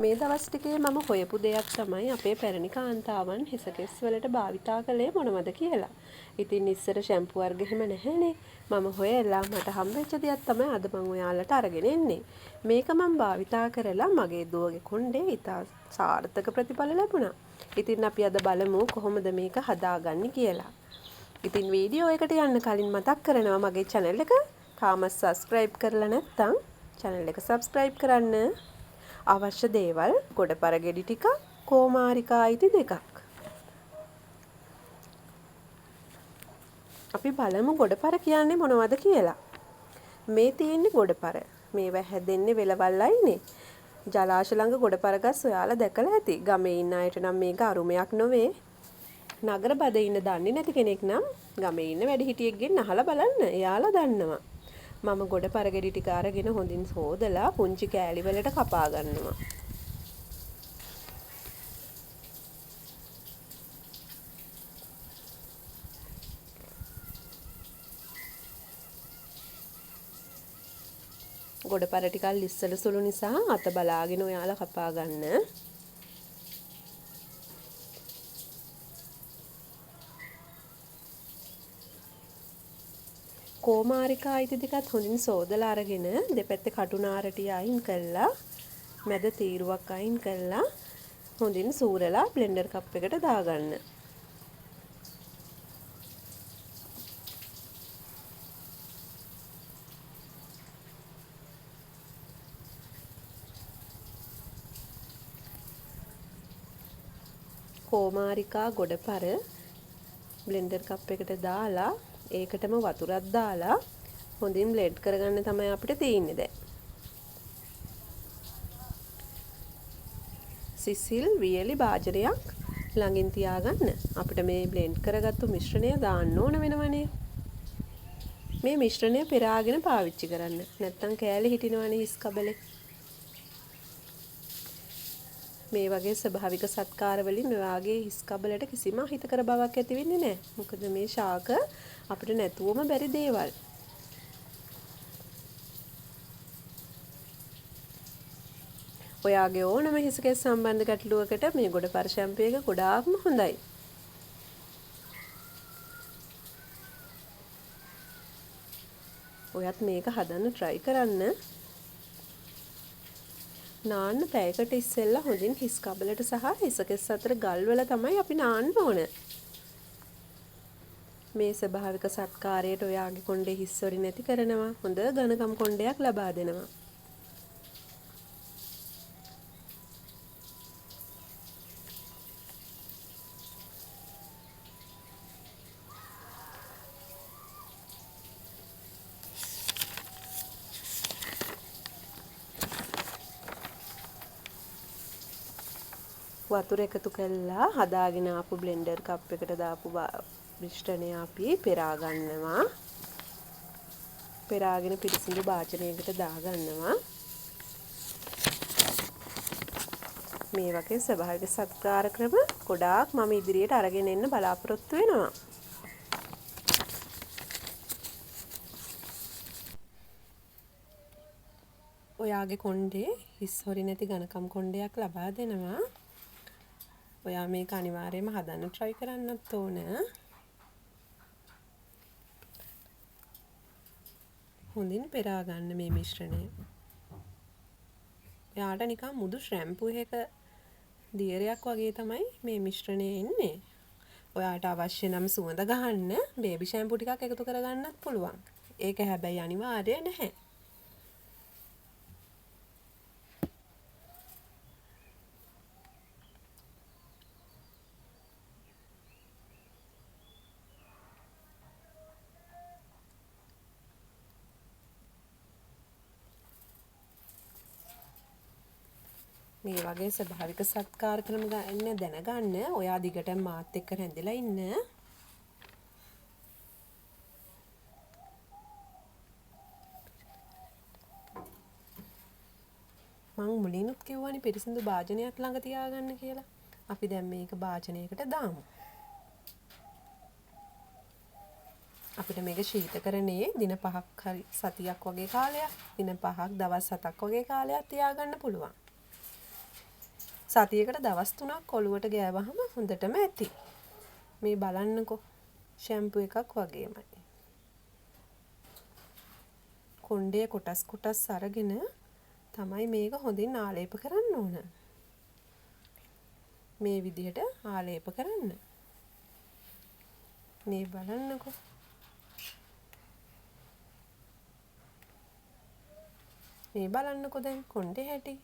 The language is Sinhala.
මේ දවස් ටිකේ මම හොයපු දෙයක් තමයි අපේ පැරණි කාන්තාවන් හිසකෙස් වලට භාවිතා කළේ මොනවද කියලා. ඉතින් ඉස්සර ෂැම්පු වර්ග එහෙම නැහැනේ. මම හොයලා මට හම්බෙච්ච දෙයක් තමයි අද මම ඔයාලට අරගෙන එන්නේ. මේක මම භාවිතා කරලා මගේ දුවගේ කොණ්ඩේ ඉතා සාර්ථක ප්‍රතිඵල ලැබුණා. ඉතින් අපි අද බලමු කොහොමද මේක හදාගන්නේ කියලා. ඉතින් වීඩියෝ එකට යන්න කලින් මතක් කරනවා මගේ channel එක තාම subscribe කරලා නැත්නම් channel එක subscribe කරන්න. අවශ්‍ය දේවල් ගොඩපර ගෙඩි ටිකක් කෝමාරිකා අයිති දෙකක්. අපි බලමු ගොඩපර කියන්නේ මොනවද කියලා. මේ තියෙන්නේ ගොඩපර. මේවා හැදෙන්නේ වෙලවල් අයිනේ. ජලාශ ළඟ ගොඩපර ගස් ඔයාලා දැකලා ඇති. ගමේ ඉන්න අයට නම් මේක අරුමයක් නොවේ. නගර බඩේ ඉන්න දන්නේ නැති කෙනෙක් නම් ගමේ ඉන්න වැඩිහිටියෙක්ගෙන් අහලා බලන්න. එයාලා දන්නවා. මම ගොඩපර ගෙඩි ටික අරගෙන හොඳින් සෝදලා පුංචි කෑලි වලට කපා ගන්නවා. ගොඩපර ටිකක් ලිස්සල සුළු නිසා අත බලාගෙන ඔයාලා කපා ගන්න. කෝමාරිකා අයිති දෙකත් හොඳින් සෝදලා අරගෙන දෙපැත්තේ කටුනාරටිය අයින් කරලා මැද තීරුවක් අයින් කරලා හොඳින් සූරලා බ්ලෙන්ඩර් කප් එකට දාගන්න. කෝමාරිකා ගොඩපර බ්ලෙන්ඩර් කප් එකට දාලා ඒකටම වතුරක් දාලා හොඳින් බ්ලෙන්ඩ් කරගන්න තමයි අපිට තියෙන්නේ දැන්. සිසිල් වියලි භාජනයක් ළඟින් තියාගන්න. අපිට මේ බ්ලෙන්ඩ් කරගත්තු මිශ්‍රණය දාන්න ඕන වෙනවනේ. මේ මිශ්‍රණය පෙරාගෙන පාවිච්චි කරන්න. නැත්තම් කෑලි හිටිනවනේ හිස් කබලේ. මේ වගේ ස්වභාවික සත්කාර වලින් ඔයාගේ හිස් කබලට කිසිම හිතකර බවක් ඇති වෙන්නේ නැහැ. මොකද මේ ශාක අපිට නැතුවම බැරි දේවල්. ඔයාගේ ඕනම හිසකෙස් සම්බන්ධ ගැටලුවකට මේ ගොඩපර ෂැම්පු එක ගොඩාක්ම හොඳයි. ඔයත් මේක හදන්න try කරන්න. නාන්න පැයකට ඉස්සෙල්ලා හොඳින් හිස් කබලට සහ හිසකෙස් අතර ගල්වල තමයි අපි නාන්න ඕන. මේ ස්වභාවික සත්කාරයට ඔයාගේ කොණ්ඩේ හිස්සොරි නැති කරනවා. හොඳ ඝනකම් කොණ්ඩයක් ලබා දෙනවා. වතුර එකතු කළා හදාගෙන ආපු බ්ලෙන්ඩර් කප් එකට දාපු මිශ්‍රණය අපි පෙරා ගන්නවා. පෙරාගෙන පිරිසිදු භාජනයකට දාගන්නවා. මේ වගේ ස්වභාවික සත්කාර ක්‍රම ගොඩාක් මම ඉදිරියට අරගෙන එන්න බලාපොරොත්තු වෙනවා. ඔයාගේ කොණ්ඩේ හිස් හොරි නැති ඝනකම් කොණ්ඩයක් ලබා දෙනවා. ඔයා මේක අනිවාර්යයෙන්ම හදන්න try කරන්නත් ඕන. හොඳින් පෙරා ගන්න මේ මිශ්‍රණය. එයාට නිකන් මුදු ෂැම්පු එකක දියරයක් වගේ තමයි මේ මිශ්‍රණය එන්නේ. ඔයාට අවශ්‍ය නම් සුවඳ ගහන්න බේබි ෂැම්පු ටිකක් එකතු කරගන්නත් පුළුවන්. ඒක හැබැයි අනිවාර්ය නැහැ. මේ වගේ ස්වභාවික සත්කාර ක්‍රම ගන්න දැනගන්න ඔයා දිගටම මාත් එක්ක රැඳිලා ඉන්න. මම මුලින්ුත් කිව්වනේ පිරිසිදු භාජනයක් ළඟ තියාගන්න කියලා. අපි දැන් මේක භාජනයකට දාමු. අපිට මේක ශීතකරණයේ දින 5ක් හරි සතියක් වගේ කාලයක්, දින 5ක් දවස් 7ක් වගේ කාලයක් තියාගන්න පුළුවන්. සතියකට දවස් 3ක් ඔලුවට ගෑවහම හොඳටම ඇති. මේ බලන්නකෝ. ෂැම්පු එකක් වගේමයි. කොණ්ඩේ කොටස් අරගෙන තමයි මේක හොඳින් ආලේප කරන්න ඕන. මේ විදිහට ආලේප කරන්න. මේ බලන්නකෝ. මේ බලන්නකෝ දැන් කොණ්ඩේ හැටි.